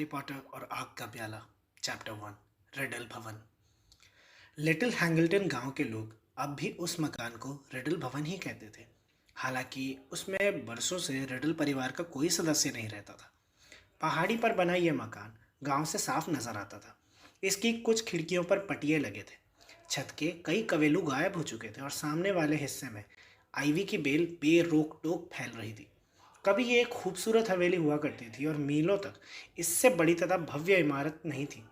Potter और आग का प्याला चैप्टर 1 रिडल भवन। लिटिल हैंगल्टन गांव के लोग अब भी उस मकान को रिडल भवन ही कहते थे। हालांकि उसमें बरसों से रिडल परिवार का कोई सदस्य नहीं रहता था। पहाड़ी पर बना यह मकान गांव से साफ नजर आता था। इसकी कुछ खिड़कियों पर पटिए लगे थे। छत के कई कवेलू गायब हो चुके थे और सामने वाले हिस्से में आईवी की बेल बेरोक टोक फैल रही थी। कभी ये एक खूबसूरत हवेली हुआ करती थी और मीलों तक इससे बड़ी तथा भव्य इमारत नहीं थी।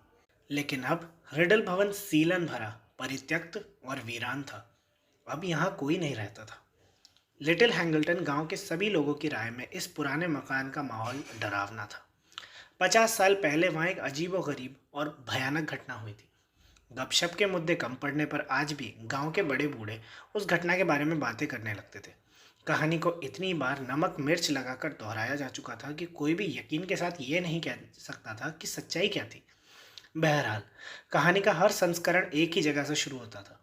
लेकिन अब रिडल भवन सीलन भरा, परित्यक्त और वीरान था। अब यहाँ कोई नहीं रहता था। लिटिल हैंगल्टन गांव के सभी लोगों की राय में इस पुराने मकान का माहौल डरावना था। 50 साल पहले वहाँ एक अजीबोगरीब और भयानक घटना हुई थी। गपशप के मुद्दे कम पड़ने पर आज भी गांव के बड़े बूढ़े उस घटना के बारे में बातें करने लगते थे। कहानी को इतनी बार नमक मिर्च लगाकर दोहराया जा चुका था कि कोई भी यकीन के साथ ये नहीं कह सकता था कि सच्चाई क्या थी। बहरहाल, कहानी का हर संस्करण एक ही जगह से शुरू होता था।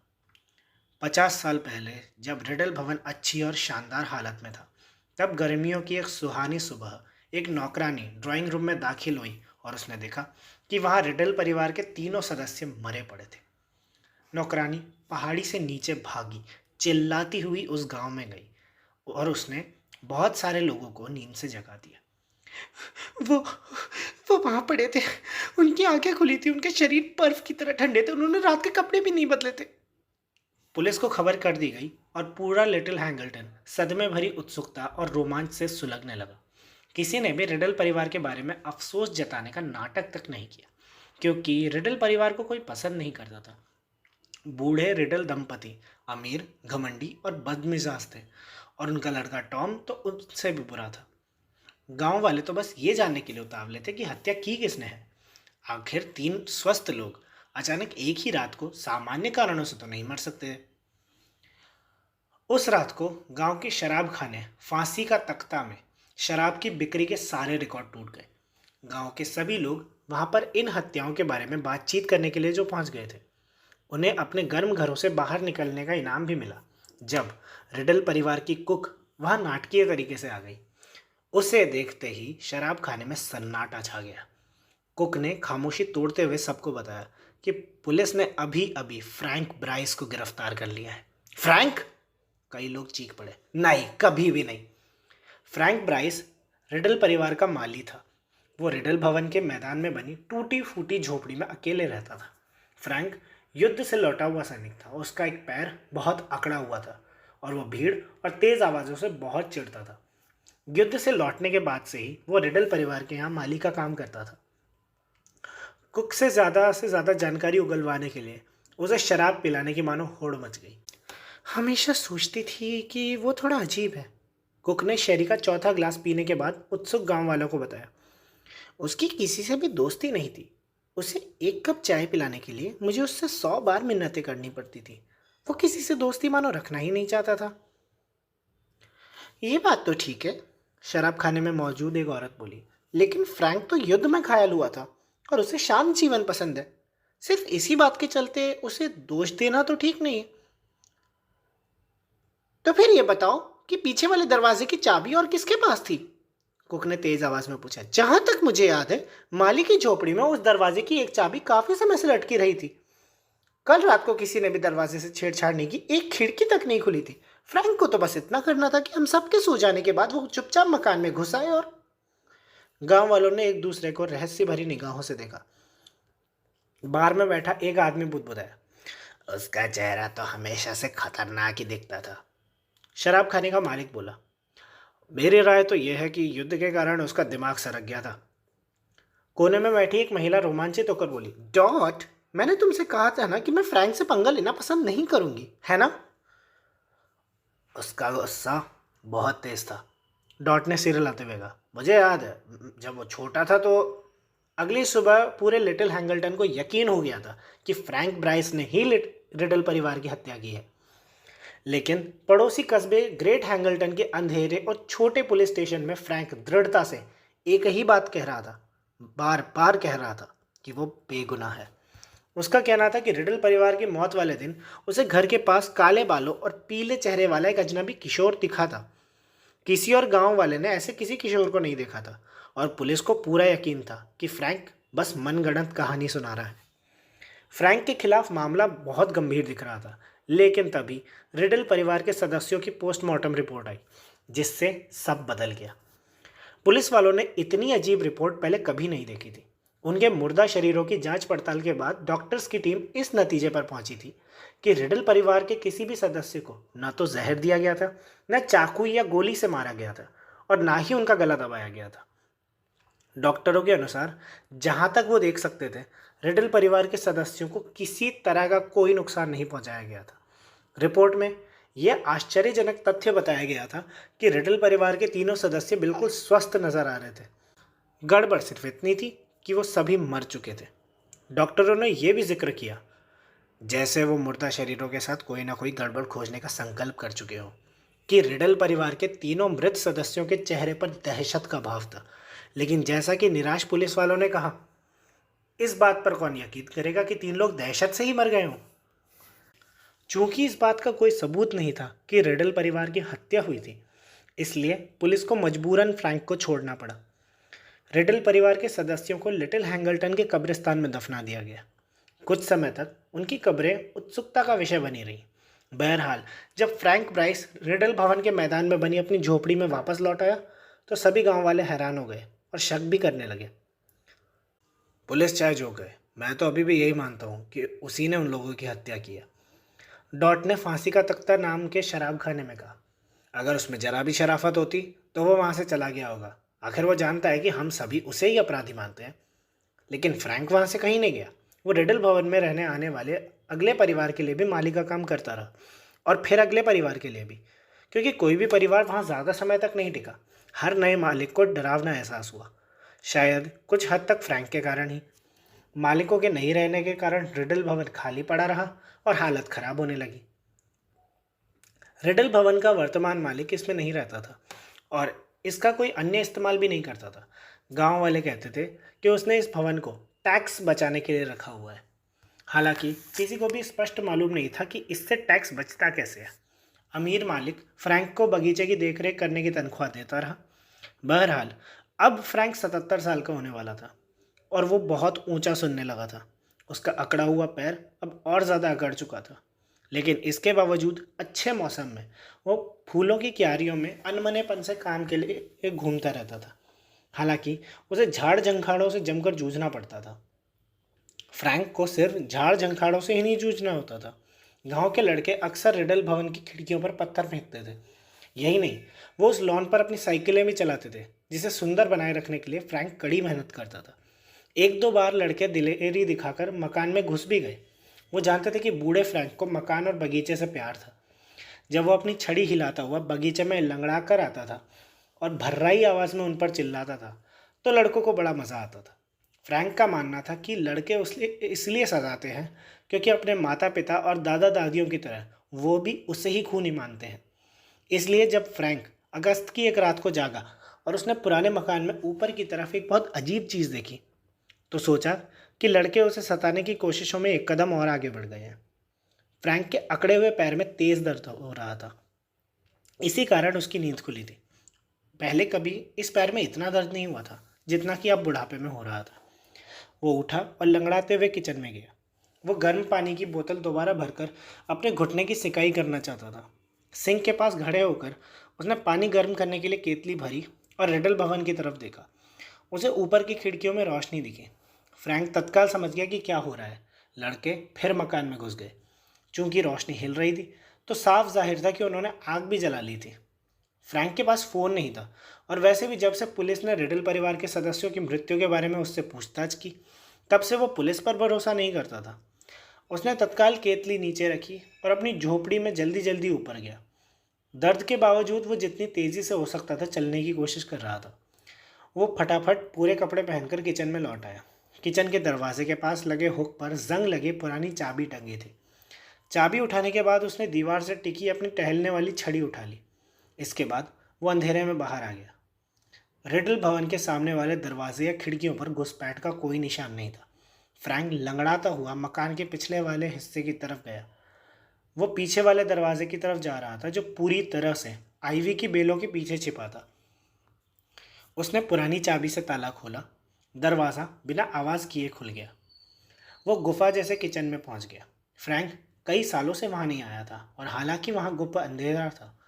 50 साल पहले जब रिडल भवन अच्छी और शानदार हालत में था, तब गर्मियों की एक सुहानी सुबह एक नौकरानी ड्राइंग रूम में दाखिल हुई और उसने देखा कि वहाँ रिडल परिवार के तीनों सदस्य मरे पड़े थे। नौकरानी पहाड़ी से नीचे भागी, चिल्लाती हुई उस गांव में गई और उसने बहुत सारे लोगों को नींद से जगा दिया। वो वो वहां पड़े थे। उनकी आंखें खुली थी, उनके शरीर बर्फ की तरह ठंडे थे, उन्होंने रात के कपड़े भी नहीं बदले थे। पुलिस को खबर कर दी गई और पूरा लिटिल हैंगल्टन सदमे भरी उत्सुकता और रोमांच से सुलगने लगा। किसी ने भी रिडल परिवार के बारे में अफसोस जताने का नाटक तक नहीं किया, क्योंकि रिडल परिवार को कोई पसंद नहीं करता था। बूढ़े रिडल दंपति अमीर, घमंडी और बदमिजाज थे और उनका लड़का टॉम तो उससे भी बुरा था। गांव वाले तो बस ये जानने के लिए उतावले थे कि हत्या की किसने है। आखिर तीन स्वस्थ लोग अचानक एक ही रात को सामान्य कारणों से तो नहीं मर सकते। उस रात को गांव के शराब खाने फांसी का तख्ता में शराब की बिक्री के सारे रिकॉर्ड टूट गए। गांव के सभी लोग वहां पर इन हत्याओं के बारे में बातचीत करने के लिए जो पहुंच गए थे, उन्हें अपने गर्म घरों से बाहर निकलने का इनाम भी मिला। जब रिडल परिवार की कुक वहां नाटकीय तरीके से आ गई, उसे देखते ही शराब खाने में सन्नाटा छा गया। कुक ने खामोशी तोड़ते हुए सबको बताया कि पुलिस ने अभी अभी फ्रैंक ब्राइस को गिरफ्तार कर लिया है। फ्रैंक? कई लोग चीख पड़े। नहीं, कभी भी नहीं। फ्रैंक ब्राइस रिडल परिवार का माली था। वो रिडल भवन के मैदान में बनी टूटी फूटी झोपड़ी में अकेले रहता था। फ्रैंक युद्ध से लौटा हुआ सैनिक था। उसका एक पैर बहुत अकड़ा हुआ था और वो भीड़ और तेज आवाज़ों से बहुत चिढ़ता था। युद्ध से लौटने के बाद से ही वो रिडल परिवार के यहाँ माली का काम करता था। कुक से ज़्यादा जानकारी उगलवाने के लिए उसे शराब पिलाने की मानो होड़ मच गई। हमेशा सोचती थी कि वो थोड़ा अजीब है, कुक ने शेरी का चौथा ग्लास पीने के बाद उत्सुक गांव वालों को बताया। उसकी किसी से भी दोस्ती नहीं थी। उसे एक कप चाय पिलाने के लिए मुझे उससे 100 बार मिन्नतें करनी पड़ती थी। वो किसी से दोस्ती मानो रखना ही नहीं चाहता था। ये बात तो ठीक है, शराब खाने में मौजूद एक औरत बोली, लेकिन फ्रैंक तो युद्ध में घायल हुआ था और उसे शांत जीवन पसंद है। सिर्फ इसी बात के चलते उसे दोष देना तो ठीक नहीं है। तो फिर ये बताओ कि पीछे वाले दरवाजे की चाबी और किसके पास थी? कुक ने तेज आवाज में पूछा। जहां तक मुझे याद है, माली की झोपड़ी में उस दरवाजे की एक चाबी काफी समय से लटकी रही थी। कल रात को किसी ने भी दरवाजे से छेड़छाड़ नहीं की, एक खिड़की तक नहीं खुली थी। फ्रैंक को तो बस इतना करना था कि हम सबके सो जाने के बाद वो चुपचाप मकान में घुस आए। और गांव वालों ने एक दूसरे को रहस्य भरी निगाहों से देखा। बार में बैठा एक आदमी बुदबुदाया, उसका चेहरा तो हमेशा से खतरनाक ही दिखता था। शराब खाने का मालिक बोला, मेरी राय तो यह है कि युद्ध के कारण उसका दिमाग सरक गया था। कोने में बैठी एक महिला रोमांचित होकर बोली, डॉट, मैंने तुमसे कहा था ना कि मैं फ्रैंक से पंगा लेना पसंद नहीं करूंगी, है ना? उसका गुस्सा बहुत तेज था, डॉट ने सिर हिलाते हुए कहा। मुझे याद है, जब वो छोटा था तो अगली सुबह पूरे लिटिल हैंगल्टन को यकीन हो गया था कि फ्रैंक ब्राइस ने ही रिडल परिवार की हत्या की है। लेकिन पड़ोसी कस्बे ग्रेट हैंगल्टन के अंधेरे और छोटे पुलिस स्टेशन में फ्रैंक दृढ़ता से एक ही बात कह रहा था, बार बार कह रहा था कि वो बेगुनाह है। उसका कहना था कि रिडल परिवार की मौत वाले दिन उसे घर के पास काले बालों और पीले चेहरे वाला एक अजनबी किशोर दिखा था। किसी और गांव वाले ने ऐसे किसी किशोर को नहीं देखा था। और पुलिस को पूरा यकीन था कि फ्रैंक बस मनगढ़ंत कहानी सुना रहा है। फ्रैंक के खिलाफ मामला बहुत गंभीर दिख रहा था, लेकिन तभी रिडल परिवार के सदस्यों की पोस्टमार्टम रिपोर्ट आई, जिससे सब बदल गया। पुलिस वालों ने इतनी अजीब रिपोर्ट पहले कभी नहीं देखी थी। उनके मुर्दा शरीरों की जांच पड़ताल के बाद डॉक्टर्स की टीम इस नतीजे पर पहुंची थी कि रिडल परिवार के किसी भी सदस्य को न तो जहर दिया गया था, न चाकू या गोली से मारा गया था, और ना ही उनका गला दबाया गया था। डॉक्टरों के अनुसार जहां तक वो देख सकते थे, रिडल परिवार के सदस्यों को किसी तरह का कोई नुकसान नहीं पहुंचाया गया था। रिपोर्ट में यह आश्चर्यजनक तथ्य बताया गया था कि रिडल परिवार के तीनों सदस्य बिल्कुल स्वस्थ नजर आ रहे थे। गड़बड़ सिर्फ इतनी थी कि वो सभी मर चुके थे। डॉक्टरों ने यह भी जिक्र किया जैसे वो मुर्दा शरीरों के साथ कोई ना कोई गड़बड़ खोजने का संकल्प कर चुके हो, कि रिडल परिवार के तीनों मृत सदस्यों के चेहरे पर दहशत का भाव था। लेकिन जैसा कि निराश पुलिस वालों ने कहा, इस बात पर कौन यकीन करेगा कि 3 लोग दहशत से ही मर गए हों। चूंकि इस बात का कोई सबूत नहीं था कि रिडल परिवार की हत्या हुई थी, इसलिए पुलिस को मजबूरन फ्रैंक को छोड़ना पड़ा। रिडल परिवार के सदस्यों को लिटिल हैंगल्टन के कब्रिस्तान में दफना दिया गया। कुछ समय तक उनकी कब्रें उत्सुकता का विषय बनी रही। बहरहाल जब फ्रैंक ब्राइस रिडल भवन के मैदान में बनी अपनी झोपड़ी में वापस लौट आया, तो सभी गांव वाले हैरान हो गए और शक भी करने लगे। पुलिस चाहे जो कहे, मैं तो अभी भी यही मानता हूँ कि उसी ने उन लोगों की हत्या की है, डॉट ने फांसी का तख्ता नाम के शराब खाने में कहा। अगर उसमें जरा भी शराफत होती तो वो वहाँ से चला गया होगा। आखिर वो जानता है कि हम सभी उसे ही अपराधी मानते हैं। लेकिन फ्रैंक वहाँ से कहीं नहीं गया। वो रिडल भवन में रहने आने वाले अगले परिवार के लिए भी माली का काम करता रहा, और फिर अगले परिवार के लिए भी, क्योंकि कोई भी परिवार वहाँ ज़्यादा समय तक नहीं टिका। हर नए मालिक को डरावना एहसास हुआ, शायद कुछ हद तक फ्रैंक के कारण ही। मालिकों के नहीं रहने के कारण रिडल भवन खाली पड़ा रहा और हालत खराब होने लगी। रिडल भवन का वर्तमान मालिक इसमें नहीं रहता था और इसका कोई अन्य इस्तेमाल भी नहीं करता था। गांव वाले कहते थे कि उसने इस भवन को टैक्स बचाने के लिए रखा हुआ है। हालांकि किसी को भी स्पष्ट मालूम नहीं था कि इससे टैक्स बचता कैसे है। अमीर मालिक फ्रैंक को बगीचे की देखरेख करने की तनख्वाह देता रहा। बहरहाल अब फ्रैंक 77 साल का होने वाला था और वो बहुत ऊंचा सुनने लगा था। उसका अकड़ा हुआ पैर अब और ज़्यादा अकड़ चुका था, लेकिन इसके बावजूद अच्छे मौसम में वो फूलों की क्यारियों में अनमनेपन से काम के लिए घूमता रहता था। हालांकि उसे झाड़ झंखाड़ों से जमकर जूझना पड़ता था। फ्रैंक को सिर्फ झाड़ झंखाड़ों से ही नहीं जूझना होता था। गांव के लड़के अक्सर रिडल भवन की खिड़कियों पर पत्थर फेंकते थे। यही नहीं, वो उस लॉन पर अपनी साइकिलें भी चलाते थे, जिसे सुंदर बनाए रखने के लिए फ्रैंक कड़ी मेहनत करता था। एक दो बार लड़के दिलेरी दिखाकर मकान में घुस भी गए। वो जानते थे कि बूढ़े फ्रैंक को मकान और बगीचे से प्यार था। जब वो अपनी छड़ी हिलाता हुआ बगीचे में लंगड़ा कर आता था और भर्राई आवाज़ में उन पर चिल्लाता था, तो लड़कों को बड़ा मज़ा आता था। फ्रैंक का मानना था कि लड़के इसलिए सजाते हैं क्योंकि अपने माता पिता और दादा दादियों की तरह वो भी उसे ही खूनी मानते हैं। इसलिए जब फ्रैंक अगस्त की एक रात को जागा और उसने पुराने मकान में ऊपर की तरफ एक बहुत अजीब चीज़ देखी, तो सोचा कि लड़के उसे सताने की कोशिशों में एक कदम और आगे बढ़ गए हैं। फ्रैंक के अकड़े हुए पैर में तेज़ दर्द हो रहा था। इसी कारण उसकी नींद खुली थी। पहले कभी इस पैर में इतना दर्द नहीं हुआ था जितना कि अब बुढ़ापे में हो रहा था। वो उठा और लंगड़ाते हुए किचन में गया। वो गर्म पानी की बोतल दोबारा भरकर अपने घुटने की सिकाई करना चाहता था। सिंक के पास खड़े होकर उसने पानी गर्म करने के लिए केतली भरी और रिडल भवन की तरफ देखा। उसे ऊपर की खिड़कियों में रोशनी दिखी। फ्रैंक तत्काल समझ गया कि क्या हो रहा है। लड़के फिर मकान में घुस गए। चूंकि रोशनी हिल रही थी तो साफ जाहिर था कि उन्होंने आग भी जला ली थी। फ्रैंक के पास फ़ोन नहीं था, और वैसे भी जब से पुलिस ने रिडल परिवार के सदस्यों की मृत्यु के बारे में उससे पूछताछ की, तब से वो पुलिस पर भरोसा नहीं करता था। उसने तत्काल केतली नीचे रखी और अपनी झोपड़ी में जल्दी जल्दी ऊपर गया। दर्द के बावजूद वो जितनी तेज़ी से हो सकता था चलने की कोशिश कर रहा था। वो फटाफट पूरे कपड़े पहनकर किचन में लौट आया। किचन के दरवाजे के पास लगे हुक पर जंग लगे पुरानी चाबी टंगी थी। चाबी उठाने के बाद उसने दीवार से टिकी अपनी टहलने वाली छड़ी उठा ली। इसके बाद वो अंधेरे में बाहर आ गया। रिडल भवन के सामने वाले दरवाजे या खिड़कियों पर घुसपैठ का कोई निशान नहीं था। फ्रैंक लंगड़ाता हुआ मकान के पिछले वाले हिस्से की तरफ गया। वो पीछे वाले दरवाजे की तरफ जा रहा था, जो पूरी तरह से आइवी की बेलों के पीछे छिपा था। उसने पुरानी चाबी से ताला खोला। दरवाज़ा बिना आवाज़ किए खुल गया। वो गुफा जैसे किचन में पहुंच गया। फ्रैंक कई सालों से वहां नहीं आया था और हालांकि वहां गुप्त अंधेरा था,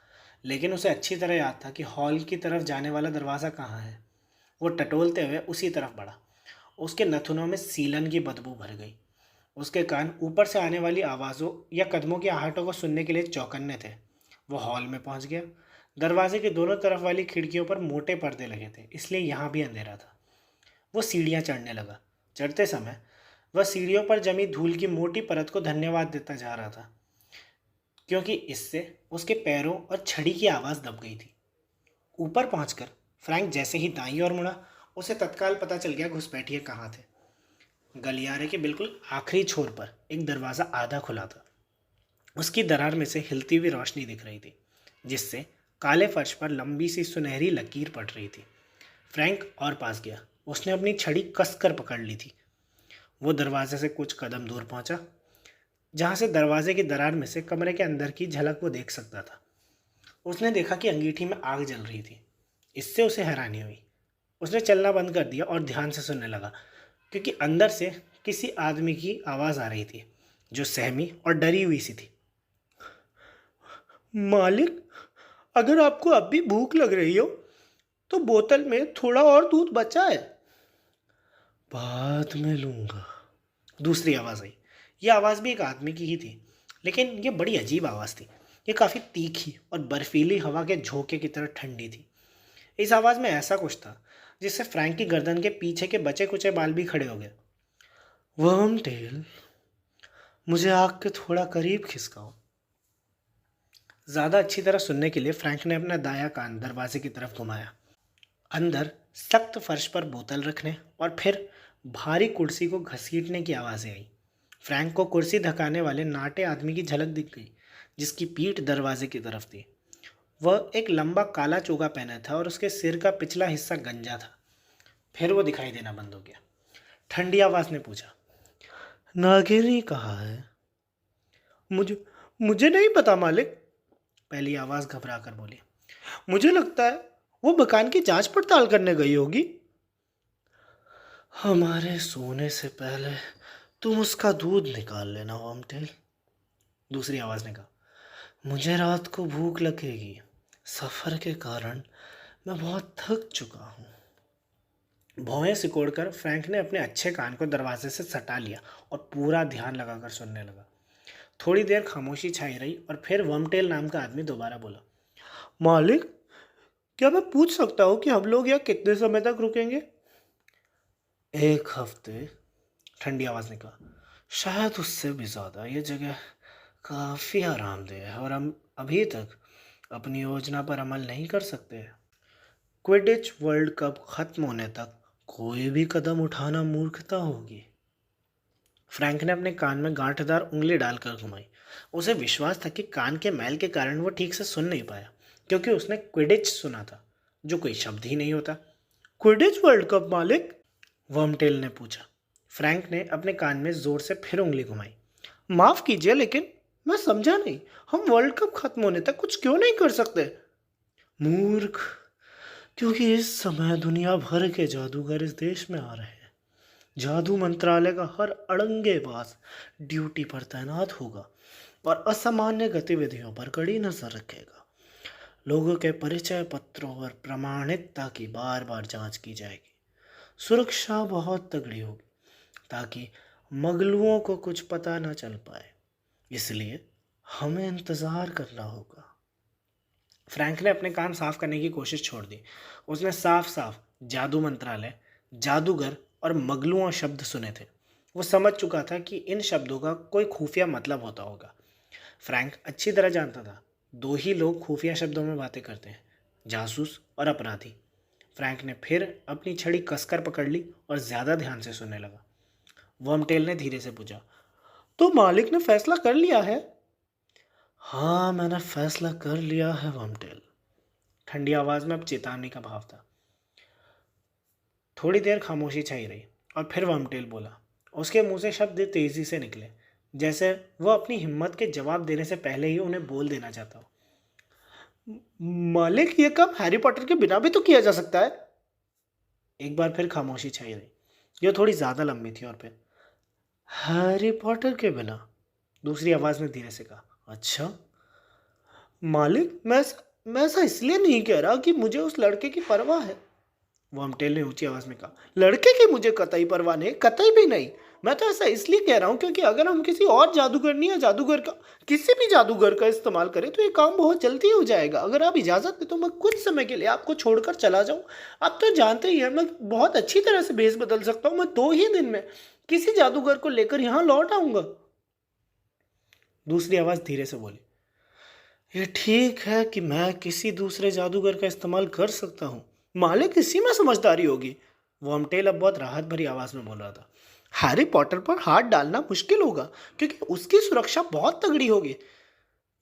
लेकिन उसे अच्छी तरह याद था कि हॉल की तरफ जाने वाला दरवाज़ा कहाँ है। वो टटोलते हुए उसी तरफ बढ़ा। उसके नथुनों में सीलन की बदबू भर गई। उसके कान ऊपर से आने वाली आवाज़ों या कदमों की आहटों को सुनने के लिए चौकन्ने थे। वो हॉल में पहुंच गया। दरवाजे के दोनों तरफ वाली खिड़कियों पर मोटे पर्दे लगे थे, इसलिए यहाँ भी अंधेरा था। वो सीढ़ियाँ चढ़ने लगा। चढ़ते समय वह सीढ़ियों पर जमी धूल की मोटी परत को धन्यवाद देता जा रहा था, क्योंकि इससे उसके पैरों और छड़ी की आवाज़ दब गई थी। ऊपर पहुंचकर फ्रैंक जैसे ही दाईं ओर मुड़ा, उसे तत्काल पता चल गया घुसपैठिए कहाँ थे। गलियारे के बिल्कुल आखिरी छोर पर एक दरवाज़ा आधा खुला था। उसकी दरार में से हिलती हुई रोशनी दिख रही थी, जिससे काले फर्श पर लंबी सी सुनहरी लकीर पड़ रही थी। फ्रैंक और पास गया। उसने अपनी छड़ी कसकर पकड़ ली थी। वो दरवाजे से कुछ कदम दूर पहुंचा, जहां से दरवाजे की दरार में से कमरे के अंदर की झलक वो देख सकता था। उसने देखा कि अंगीठी में आग जल रही थी। इससे उसे हैरानी हुई। उसने चलना बंद कर दिया और ध्यान से सुनने लगा, क्योंकि अंदर से किसी आदमी की आवाज़ आ रही थी, जो सहमी और डरी हुई सी थी। मालिक, अगर आपको अब भी भूख लग रही हो तो बोतल में थोड़ा और दूध बचा है। बाद में लूँगा। दूसरी आवाज़ आई। यह आवाज़ भी एक आदमी की ही थी, लेकिन यह बड़ी अजीब आवाज़ थी। ये काफ़ी तीखी और बर्फीली हवा के झोंके की तरह ठंडी थी। इस आवाज़ में ऐसा कुछ था जिससे फ्रैंक की गर्दन के पीछे के बचे कुचे बाल भी खड़े हो गए। वर्म टेल, मुझे आग के थोड़ा करीब खिसकाओ। ज़्यादा अच्छी तरह सुनने के लिए फ्रैंक ने अपना दायां कान दरवाजे की तरफ घुमाया। अंदर सख्त फर्श पर बोतल रखने और फिर भारी कुर्सी को घसीटने की आवाज़ें आई। फ्रैंक को कुर्सी धकाने वाले नाटे आदमी की झलक दिख गई, जिसकी पीठ दरवाजे की तरफ थी। वह एक लंबा काला चोगा पहना था और उसके सिर का पिछला हिस्सा गंजा था। फिर वो दिखाई देना बंद हो गया। ठंडी आवाज़ ने पूछा, नागिनी कहाँ है? मुझे मुझे नहीं पता मालिक, पहली आवाज़ घबरा कर बोली। मुझे लगता है वो मकान की जांच पड़ताल करने गई होगी। हमारे सोने से पहले तुम उसका दूध निकाल लेना वर्मटेल, दूसरी आवाज़ ने कहा। मुझे रात को भूख लगेगी। सफ़र के कारण मैं बहुत थक चुका हूँ। भौहें सिकोड़कर फ्रैंक ने अपने अच्छे कान को दरवाजे से सटा लिया और पूरा ध्यान लगाकर सुनने लगा। थोड़ी देर खामोशी छाई रही और फिर वर्मटेल नाम का आदमी दोबारा बोला, मालिक, क्या मैं पूछ सकता हूँ कि हम लोग यहाँ कितने समय तक रुकेंगे? 1 हफ्ते, ठंडी आवाज़ ने कहा। शायद उससे भी ज़्यादा। ये जगह काफ़ी आरामदेह है और हम अभी तक अपनी योजना पर अमल नहीं कर सकते। क्विडिच वर्ल्ड कप ख़त्म होने तक कोई भी कदम उठाना मूर्खता होगी। फ्रैंक ने अपने कान में गांठदार उंगली डालकर घुमाई। उसे विश्वास था कि कान के मैल के कारण वो ठीक से सुन नहीं पाया, क्योंकि उसने क्विडिच सुना था, जो कोई शब्द ही नहीं होता। क्विडिच वर्ल्ड कप मालिक? वर्मटेल ने पूछा। फ्रैंक ने अपने कान में जोर से फिर उंगली घुमाई। माफ़ कीजिए, लेकिन मैं समझा नहीं। हम वर्ल्ड कप खत्म होने तक कुछ क्यों नहीं कर सकते? मूर्ख, क्योंकि इस समय दुनिया भर के जादूगर इस देश में आ रहे हैं। जादू मंत्रालय का हर अड़ंगेबाज ड्यूटी पर तैनात होगा और असामान्य गतिविधियों पर कड़ी नजर रखेगा। लोगों के परिचय पत्रों और प्रमाणिकता की बार बार जांच की जाएगी। सुरक्षा बहुत तगड़ी होगी, ताकि मगलुओं को कुछ पता न चल पाए। इसलिए हमें इंतज़ार करना होगा। फ्रैंक ने अपने कान साफ करने की कोशिश छोड़ दी। उसने साफ साफ जादू मंत्रालय, जादूगर और मगलुओं शब्द सुने थे। वो समझ चुका था कि इन शब्दों का कोई खुफिया मतलब होता होगा। फ्रैंक अच्छी तरह जानता था, दो ही लोग खुफिया शब्दों में बातें करते हैं, जासूस और अपराधी। फ्रैंक ने फिर अपनी छड़ी कसकर पकड़ ली और ज़्यादा ध्यान से सुनने लगा। वर्मटेल ने धीरे से पूछा, तो मालिक ने फैसला कर लिया है? हाँ, मैंने फैसला कर लिया है वर्मटेल, ठंडी आवाज़ में अब चेतावनी का भाव था। थोड़ी देर खामोशी छाई रही और फिर वर्मटेल बोला। उसके मुंह से शब्द तेजी से निकले, जैसे वह अपनी हिम्मत के जवाब देने से पहले ही उन्हें बोल देना चाहता हो। मालिक, ये काम हैरी पॉटर के बिना भी तो किया जा सकता है। एक बार फिर खामोशी छाई रही, जो थोड़ी ज़्यादा लंबी थी। और फिर हैरी पॉटर के बिना, दूसरी आवाज़ ने धीरे से कहा। अच्छा मालिक, मैं ऐसा इसलिए नहीं कह रहा कि मुझे उस लड़के की परवाह है, वर्मटेल ने ऊंची आवाज में कहा। लड़के की मुझे कतई परवाह नहीं, कतई भी नहीं। मैं तो ऐसा इसलिए कह रहा हूँ क्योंकि अगर हम किसी और जादूगरनी या जादूगर का, किसी भी जादूगर का इस्तेमाल करें तो ये काम बहुत जल्दी हो जाएगा। अगर आप इजाज़त दें तो मैं कुछ समय के लिए आपको छोड़कर चला जाऊँ। आप तो जानते ही हैं मैं बहुत अच्छी तरह से भेस बदल सकता हूँ। मैं 2 ही दिन में किसी जादूगर को लेकर यहाँ लौट आऊँगा। दूसरी आवाज़ धीरे से बोली। ये ठीक है कि मैं किसी दूसरे जादूगर का इस्तेमाल कर सकता हूँ, मालिक इसी में समझदारी होगी, वर्मटेल अब बहुत राहत भरी आवाज में बोल रहा था। हैरी पॉटर पर हाथ डालना मुश्किल होगा क्योंकि उसकी सुरक्षा बहुत तगड़ी होगी।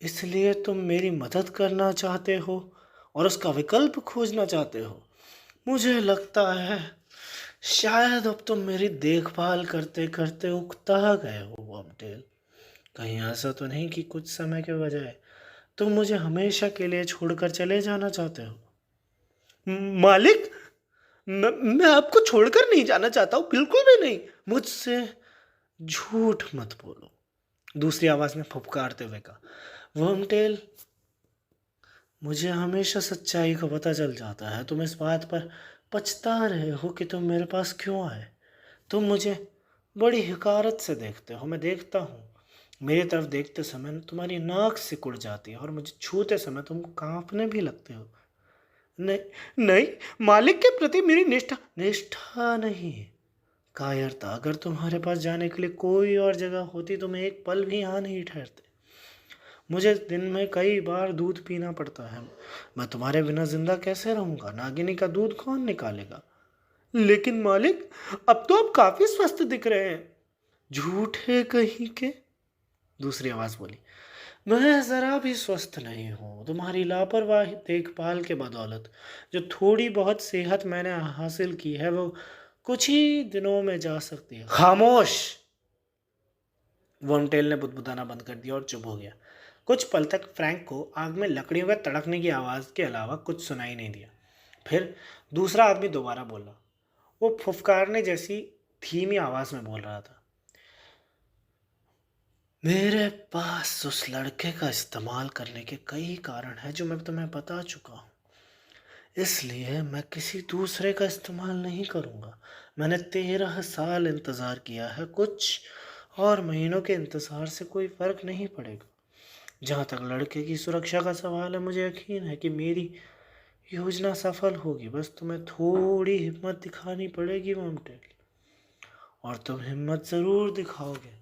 इसलिए तुम मेरी मदद करना चाहते हो और उसका विकल्प खोजना चाहते हो। मुझे लगता है शायद अब तुम मेरी देखभाल करते करते उकता गए हो वर्मटेल। कहीं ऐसा तो नहीं कि कुछ समय के बजाय तुम मुझे हमेशा के लिए छोड़कर चले जाना चाहते हो। मालिक, मैं आपको छोड़कर नहीं जाना चाहता हूँ, बिल्कुल भी नहीं। मुझसे झूठ मत बोलो, दूसरी आवाज ने फुफकारते हुए कहा। वर्मटेल, मुझे हमेशा सच्चाई का पता चल जाता है। तुम इस बात पर पछता रहे हो कि तुम मेरे पास क्यों आए। तुम मुझे बड़ी हकारत से देखते हो, मैं देखता हूँ। मेरी तरफ देखते समय तुम्हारी नाक सिकुड़ जाती है और मुझे छूते समय तुम कांपने भी लगते हो। नहीं, नहीं, मालिक के प्रति मेरी निष्ठा निष्ठा नहीं, कायरता। अगर तुम्हारे पास जाने के लिए कोई और जगह होती तो मैं एक पल भी यहाँ नहीं ठहरते। मुझे दिन में कई बार दूध पीना पड़ता है। मैं तुम्हारे बिना जिंदा कैसे रहूंगा? नागिनी का दूध कौन निकालेगा? लेकिन मालिक, अब तो आप काफी स्वस्थ दिख रहे हैं। झूठे कहीं के, दूसरी आवाज बोली। मैं जरा भी स्वस्थ नहीं हूँ। तुम्हारी लापरवाही देखभाल के बदौलत जो थोड़ी बहुत सेहत मैंने हासिल की है वो कुछ ही दिनों में जा सकती है। खामोश, वर्मटेल ने बुदबुदाना बंद कर दिया और चुप हो गया। कुछ पल तक फ्रैंक को आग में लकड़ियों के तड़कने की आवाज के अलावा कुछ सुनाई नहीं दिया। फिर दूसरा आदमी दोबारा बोला। वो फुफकारने जैसी धीमी आवाज में बोल रहा था। मेरे पास उस लड़के का इस्तेमाल करने के कई कारण हैं जो मैं तुम्हें बता चुका हूँ। इसलिए मैं किसी दूसरे का इस्तेमाल नहीं करूँगा। मैंने 13 साल इंतज़ार किया है। कुछ और महीनों के इंतज़ार से कोई फ़र्क नहीं पड़ेगा। जहाँ तक लड़के की सुरक्षा का सवाल है, मुझे यकीन है कि मेरी योजना सफल होगी। बस तुम्हें थोड़ी हिम्मत दिखानी पड़ेगी ममटेल, और तुम हिम्मत ज़रूर दिखाओगे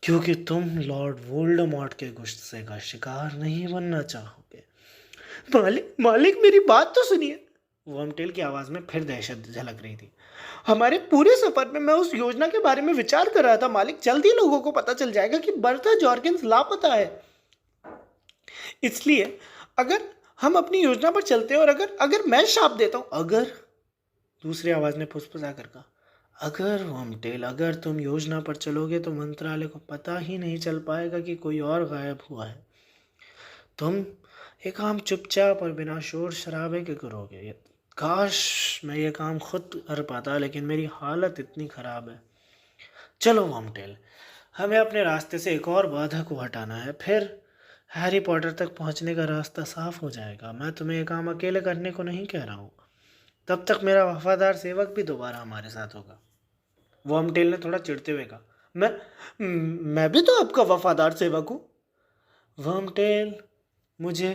क्योंकि तुम लॉर्ड वोल्डेमॉर्ट के गुस्से का शिकार नहीं बनना चाहोगे। मालिक, मालिक मेरी बात तो सुनिए, वर्मटेल की आवाज में फिर दहशत झलक रही थी। हमारे पूरे सफर में मैं उस योजना के बारे में विचार कर रहा था मालिक। जल्दी लोगों को पता चल जाएगा कि बर्था जॉर्किंस लापता है। इसलिए अगर हम अपनी योजना पर चलते हैं और अगर अगर मैं शाप देता हूं, अगर, दूसरी आवाज ने फुसफुसा कर कहा, अगर वर्मटेल, अगर तुम योजना पर चलोगे तो मंत्रालय को पता ही नहीं चल पाएगा कि कोई और गायब हुआ है। तुम ये काम चुपचाप और बिना शोर शराबे के करोगे। काश मैं ये काम खुद कर पाता, लेकिन मेरी हालत इतनी ख़राब है। चलो वर्मटेल, हमें अपने रास्ते से एक और बाधा को हटाना है, फिर हैरी पॉटर तक पहुंचने का रास्ता साफ हो जाएगा। मैं तुम्हें ये काम अकेले करने को नहीं कह रहा हूँ। तब तक मेरा वफादार सेवक भी दोबारा हमारे साथ होगा। वर्मटेल ने थोड़ा चिढ़ते हुए कहा। मैं भी तो आपका वफादार सेवक हूँ। वर्मटेल, मुझे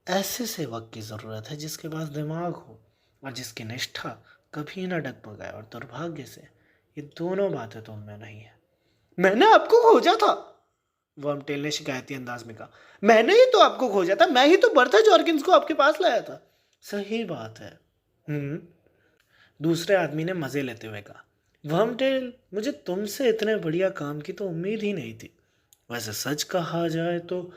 ऐसे सेवक की ज़रूरत है जिसके पास दिमाग हो और जिसकी निष्ठा कभी ना डगमगाए, और दुर्भाग्य से ये दोनों बातें तुम में नहीं है। मैंने आपको खोजा था, वर्मटेल ने शिकायती अंदाज में कहा। मैंने ही तो आपको खोजा था, मैं ही तो बर्था जॉर्किंस को आपके पास लाया था। सही बात है। दूसरे आदमी ने मजे लेते हुए कहा। वर्मटेल, मुझे तुमसे इतने बढ़िया काम की तो उम्मीद ही नहीं थी। वैसे सच कहा जाए तो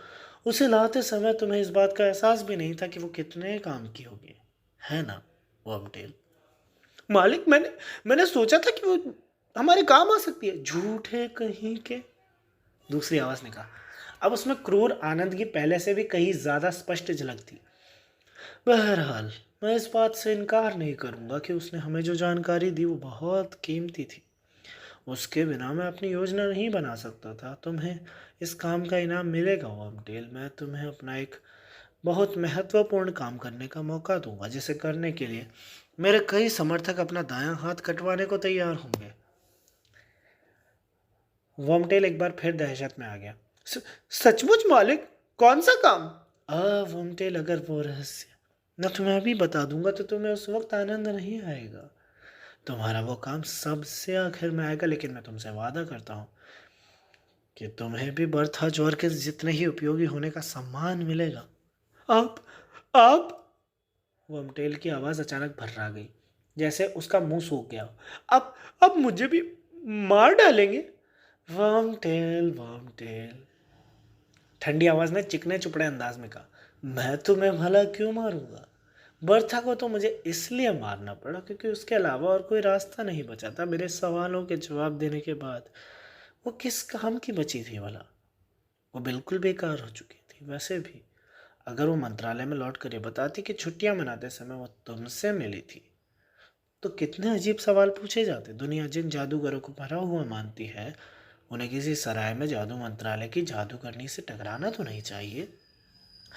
उसे लाते समय तुम्हें इस बात का एहसास भी नहीं था कि वो कितने काम की होगी, है ना वर्मटेल? मालिक, मैंने सोचा था कि वो हमारे काम आ सकती है। झूठे कहीं के, दूसरी आवाज ने कहा। अब उसमें क्रूर आनंद की पहले से भी कहीं ज्यादा स्पष्ट झलक थी। बहरहाल, मैं इस बात से इनकार नहीं करूँगा कि उसने हमें जो जानकारी दी वो बहुत कीमती थी। उसके बिना मैं अपनी योजना नहीं बना सकता था। तुम्हें इस काम का इनाम मिलेगा वर्मटेल। मैं तुम्हें अपना एक बहुत महत्वपूर्ण काम करने का मौका दूंगा, जिसे करने के लिए मेरे कई समर्थक अपना दायां हाथ कटवाने को तैयार होंगे। वर्मटेल एक बार फिर दहशत में आ गया। "स- सचमुच मालिक? कौन सा काम?" वर्मटेल, अगर वो रहस्य न तुम्हें अभी बता दूंगा तो तुम्हें उस वक्त आनंद नहीं आएगा। तुम्हारा वो काम सबसे आखिर में आएगा, लेकिन मैं तुमसे वादा करता हूँ कि तुम्हें भी बर्था जोर के जितने ही उपयोगी होने का सम्मान मिलेगा। आप आप। वर्मटेल की आवाज़ अचानक भर्रा गई, जैसे उसका मुंह सूख गया। अब मुझे भी मार डालेंगे? वर्मटेल, वर्मटेल, ठंडी आवाज़ ने चिकने चुपड़े अंदाज में कहा, मैं तुम्हें भला क्यों मारूंगा? बर्था को तो मुझे इसलिए मारना पड़ा क्योंकि उसके अलावा और कोई रास्ता नहीं बचा था। मेरे सवालों के जवाब देने के बाद वो किस काम की बची थी भला? वो बिल्कुल बेकार हो चुकी थी। वैसे भी अगर वो मंत्रालय में लौट कर ये बताती कि छुट्टियां मनाते समय वो तुमसे मिली थी, तो कितने अजीब सवाल पूछे जाते। दुनिया जिन जादूगरों को भरा हुआ मानती है, उन्हें किसी सराय में जादू मंत्रालय की जादूगरनी से टकराना तो नहीं चाहिए,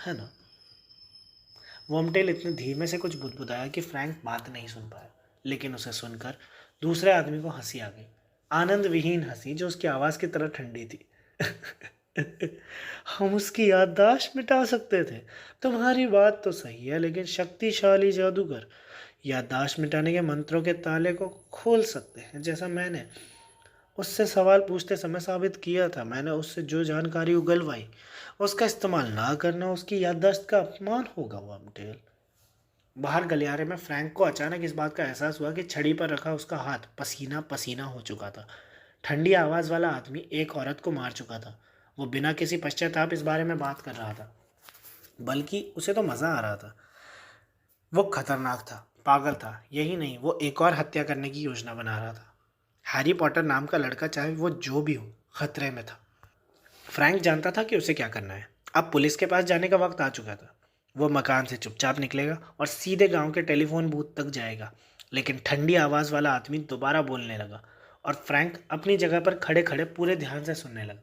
है ना? वोमटेल इतने धीमे से कुछ बुदबुदाया कि फ्रैंक बात नहीं सुन पाया, लेकिन उसे सुनकर दूसरे आदमी को हंसी आ गई। आनंद विहीन हंसी जो उसकी आवाज़ की तरह ठंडी थी। हम उसकी याददाश्त मिटा सकते थे। तुम्हारी बात तो सही है, लेकिन शक्तिशाली जादूगर याददाश्त मिटाने के मंत्रों के ताले को खोल सकते हैं, जैसा मैंने उससे सवाल पूछते समय साबित किया था। मैंने उससे जो जानकारी उगलवाई, उसका इस्तेमाल ना करना उसकी याददाश्त का अपमान होगा वर्मटेल। बाहर गलियारे में फ्रैंक को अचानक इस बात का एहसास हुआ कि छड़ी पर रखा उसका हाथ पसीना पसीना हो चुका था। ठंडी आवाज़ वाला आदमी एक औरत को मार चुका था। वो बिना किसी पश्चाताप इस बारे में बात कर रहा था, बल्कि उसे तो मज़ा आ रहा था। वो खतरनाक था, पागल था। यही नहीं, वो एक और हत्या करने की योजना बना रहा था। हैरी पॉटर नाम का लड़का, चाहे वो जो भी हो, खतरे में था। फ्रैंक जानता था कि उसे क्या करना है। अब पुलिस के पास जाने का वक्त आ चुका था। वो मकान से चुपचाप निकलेगा और सीधे गांव के टेलीफोन बूथ तक जाएगा। लेकिन ठंडी आवाज़ वाला आदमी दोबारा बोलने लगा और फ्रैंक अपनी जगह पर खड़े खड़े पूरे ध्यान से सुनने लगा।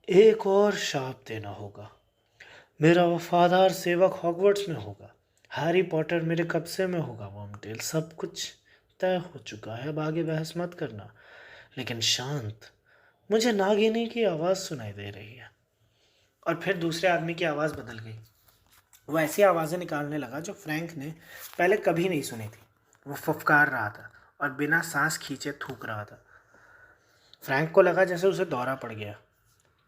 एक और शाप देना होगा। मेरा वफादार सेवक हॉगवर्ट्स में होगा। हैरी पॉटर मेरे कब्जे में होगा। वर्मटेल, सब कुछ तय हो चुका है, अब आगे बहस मत करना। लेकिन शांत। मुझे नागिनी की आवाज़ सुनाई दे रही है। और फिर दूसरे आदमी की आवाज़ बदल गई। वो ऐसी आवाज़ें निकालने लगा जो फ्रैंक ने पहले कभी नहीं सुनी थी। वो फुफकार रहा था और बिना सांस खींचे थूक रहा था। फ्रैंक को लगा जैसे उसे दौरा पड़ गया।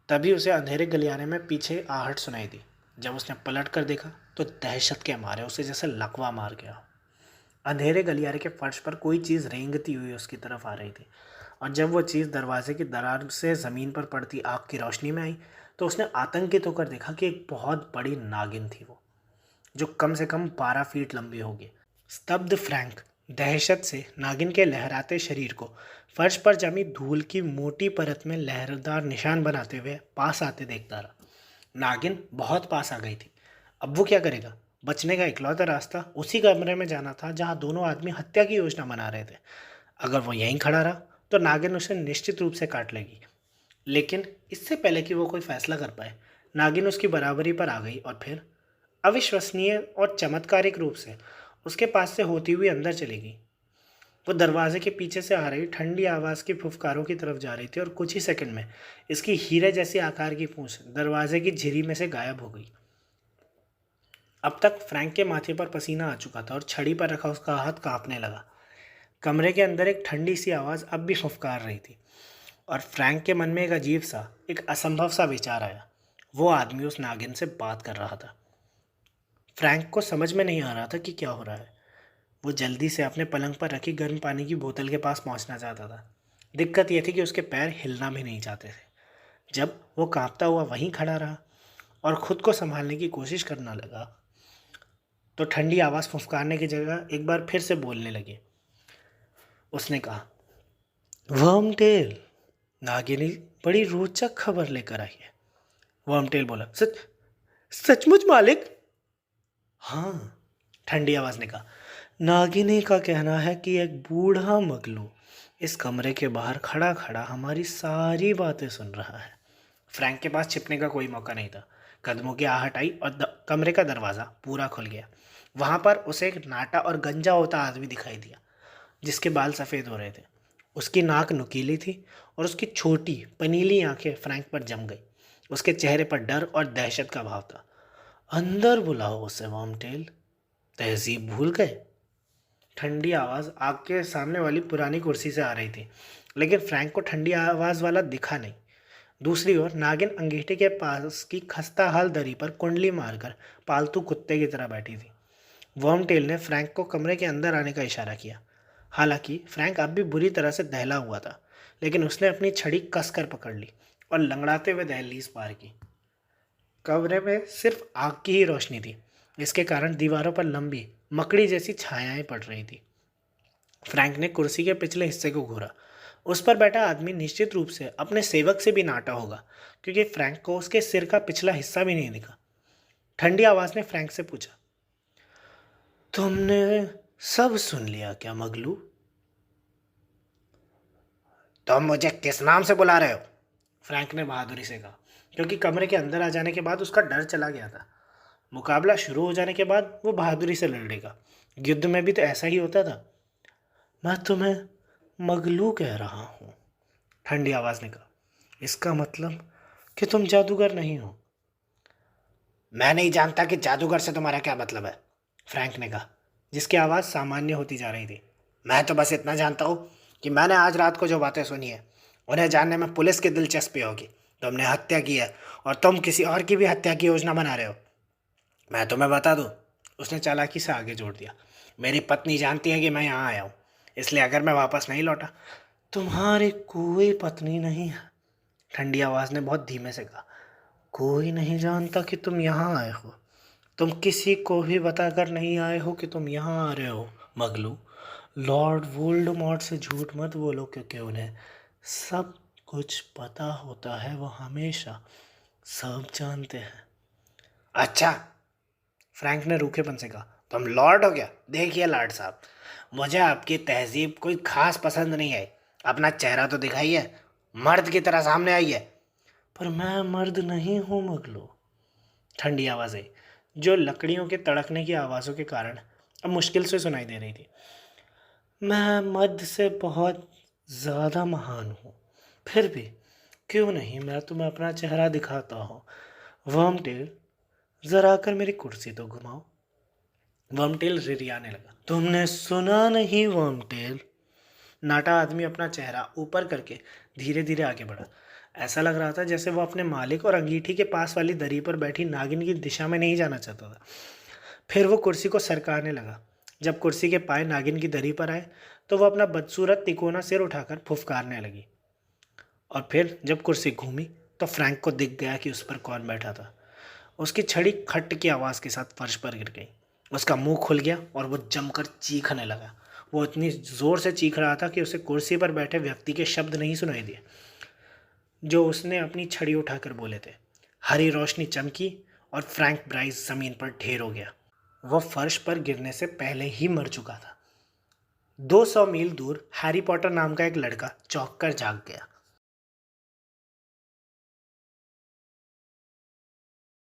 तभी उसे अंधेरे गलियारे में पीछे आहट सुनाई दी। जब उसने पलट कर देखा तो दहशत के मारे उसे जैसे लकवा मार गया। अंधेरे गलियारे के फर्श पर कोई चीज़ रेंगती हुई उसकी तरफ आ रही थी, और जब वो चीज़ दरवाजे की दरार से ज़मीन पर पड़ती आग की रोशनी में आई तो उसने आतंकित होकर देखा कि एक बहुत बड़ी नागिन थी वो, जो कम से कम 12 फीट लंबी होगी। स्तब्ध फ्रैंक दहशत से नागिन के लहराते शरीर को फर्श पर जमी धूल की मोटी परत में लहरदार निशान बनाते हुए पास आते देखता रहा। नागिन बहुत पास आ गई थी। अब वो क्या करेगा? बचने का इकलौता रास्ता उसी कमरे में जाना था जहां दोनों आदमी हत्या की योजना बना रहे थे। अगर वो यहीं खड़ा रहा तो नागिन उसे निश्चित रूप से काट लेगी। लेकिन इससे पहले कि वो कोई फैसला कर पाए, नागिन उसकी बराबरी पर आ गई और फिर अविश्वसनीय और चमत्कारिक रूप से उसके पास से होती हुई अंदर चली गई। वो दरवाजे के पीछे से आ रही ठंडी आवाज़ की फुफकारों की तरफ जा रही थी और कुछ ही सेकंड में इसकी हीरे जैसी आकार की पूंछ दरवाजे की झिरी में से गायब हो गई। अब तक फ्रैंक के माथे पर पसीना आ चुका था और छड़ी पर रखा उसका हाथ कांपने लगा। कमरे के अंदर एक ठंडी सी आवाज़ अब भी फुफकार रही थी, और फ्रैंक के मन में एक अजीब सा, एक असंभव सा विचार आया। वो आदमी उस नागिन से बात कर रहा था। फ्रैंक को समझ में नहीं आ रहा था कि क्या हो रहा है। वो जल्दी से अपने पलंग पर रखी गर्म पानी की बोतल के पास पहुंचना चाहता था। दिक्कत यह थी कि उसके पैर हिलना भी नहीं चाहते थे। जब वो कांपता हुआ वहीं खड़ा रहा और खुद को संभालने की कोशिश करने लगा, तो ठंडी आवाज़ फुफकारने की जगह एक बार फिर से बोलने लगी। उसने कहा, वर्मटेल, नागिनी बड़ी रोचक खबर लेकर आई है। वर्मटेल बोला, सच सचमुच मालिक? हाँ, ठंडी आवाज ने कहा। नागिनी का कहना है कि एक बूढ़ा मगलू इस कमरे के बाहर खड़ा खड़ा हमारी सारी बातें सुन रहा है। फ्रैंक के पास छिपने का कोई मौका नहीं था। कदमों की आहट आई और कमरे का दरवाज़ा पूरा खुल गया। वहाँ पर उसे एक नाटा और गंजा होता आदमी दिखाई दिया, जिसके बाल सफ़ेद हो रहे थे। उसकी नाक नुकीली थी और उसकी छोटी पनीली आंखें फ्रैंक पर जम गई। उसके चेहरे पर डर और दहशत का भाव था। अंदर बुलाओ उसे वॉर्मटेल। तहजीब भूल गए? ठंडी आवाज़ आग के सामने वाली पुरानी कुर्सी से आ रही थी, लेकिन फ्रैंक को ठंडी आवाज़ वाला दिखा नहीं। दूसरी ओर नागिन अंगीठी के पास की खस्ता हाल दरी पर कुंडली मारकर पालतू कुत्ते की तरह बैठी थी। वर्मटेल ने फ्रैंक को कमरे के अंदर आने का इशारा किया। हालांकि फ्रैंक अब भी बुरी तरह से दहला हुआ था, लेकिन उसने अपनी छड़ी कसकर पकड़ ली और लंगड़ाते हुए दहलीज पार की। कमरे में सिर्फ आग की ही रोशनी थी, जिसके कारण दीवारों पर लंबी मकड़ी जैसी छायाएं पड़ रही थी। फ्रैंक ने कुर्सी के पिछले हिस्से को घूरा। उस पर बैठा आदमी निश्चित रूप से अपने सेवक से भी नाटा होगा, क्योंकि फ्रैंक को उसके सिर का पिछला हिस्सा भी नहीं दिखा। ठंडी आवाज ने फ्रैंक से पूछा, तुमने सब सुन लिया क्या मगलू? तुम मुझे किस नाम से बुला रहे हो? फ्रैंक ने बहादुरी से कहा, क्योंकि कमरे के अंदर आ जाने के बाद उसका डर चला गया था। मुकाबला शुरू हो जाने के बाद वो बहादुरी से लड़ेगा। युद्ध में भी तो ऐसा ही होता था। मैं तुम्हें मगलू कह रहा हूँ, ठंडी आवाज ने कहा। इसका मतलब कि तुम जादूगर नहीं हो। मैं नहीं जानता कि जादूगर से तुम्हारा क्या मतलब है, फ्रैंक ने कहा, जिसकी आवाज़ सामान्य होती जा रही थी। मैं तो बस इतना जानता हूँ कि मैंने आज रात को जो बातें सुनी है, उन्हें जानने में पुलिस की दिलचस्पी होगी। तुमने हत्या की है और तुम किसी और की भी हत्या की योजना बना रहे हो। मैं तुम्हें बता दूँ, उसने चालाकी से आगे जोड़ दिया। मेरी पत्नी जानती है कि मैं यहाँ आया हूँ, इसलिए अगर मैं वापस नहीं लौटा। तुम्हारी कोई पत्नी नहीं है, ठंडी आवाज़ ने बहुत धीमे से कहा। कोई नहीं जानता कि तुम यहाँ आए हो। तुम किसी को भी बताकर नहीं आए हो कि तुम यहाँ आ रहे हो मगलू। लॉर्ड वोल्डेमॉर्ट से झूठ मत बोलो, क्योंकि उन्हें सब कुछ पता होता है। वो हमेशा सब जानते हैं। अच्छा, फ्रैंक ने रूखेपन से कहा। तुम लॉर्ड हो क्या? देखिए लॉर्ड साहब, मुझे आपकी तहजीब कोई खास पसंद नहीं आई। अपना चेहरा तो दिखाइए, मर्द की तरह सामने आइए। पर मैं मर्द नहीं हूँ मगलू, ठंडी आवाज़ आई, जो लकड़ियों के तड़कने की आवाज़ों के कारण अब मुश्किल से सुनाई दे रही थी। मैं मर्द से बहुत ज़्यादा महान हूँ। फिर भी क्यों नहीं मैं तुम्हें अपना चेहरा दिखाता हूँ। वर्मटेल, ज़रा आकर मेरी कुर्सी तो घुमाओ। वर्मटेल रिरियाने लगा। तुमने सुना नहीं वर्मटेल? नाटा आदमी अपना चेहरा ऊपर करके धीरे धीरे आगे बढ़ा। ऐसा लग रहा था जैसे वो अपने मालिक और अंगीठी के पास वाली दरी पर बैठी नागिन की दिशा में नहीं जाना चाहता था। फिर वो कुर्सी को सरकाने लगा। जब कुर्सी के पाए नागिन की दरी पर आए तो वो अपना बदसूरत तिकोना सिर उठाकर फुफकारने लगी। और फिर जब कुर्सी घूमी तो फ्रैंक को दिख गया कि उस पर कौन बैठा था। उसकी छड़ी खट की आवाज़ के साथ फर्श पर गिर गई। उसका मुंह खुल गया और वो जमकर चीखने लगा। वो इतनी ज़ोर से चीख रहा था कि उसे कुर्सी पर बैठे व्यक्ति के शब्द नहीं सुनाई दिए, जो उसने अपनी छड़ी उठाकर बोले थे। हरी रोशनी चमकी और फ्रैंक ब्राइस ज़मीन पर ढेर हो गया। वह फर्श पर गिरने से पहले ही मर चुका था। 200 मील दूर हैरी पॉटर नाम का एक लड़का चौंक कर जाग गया।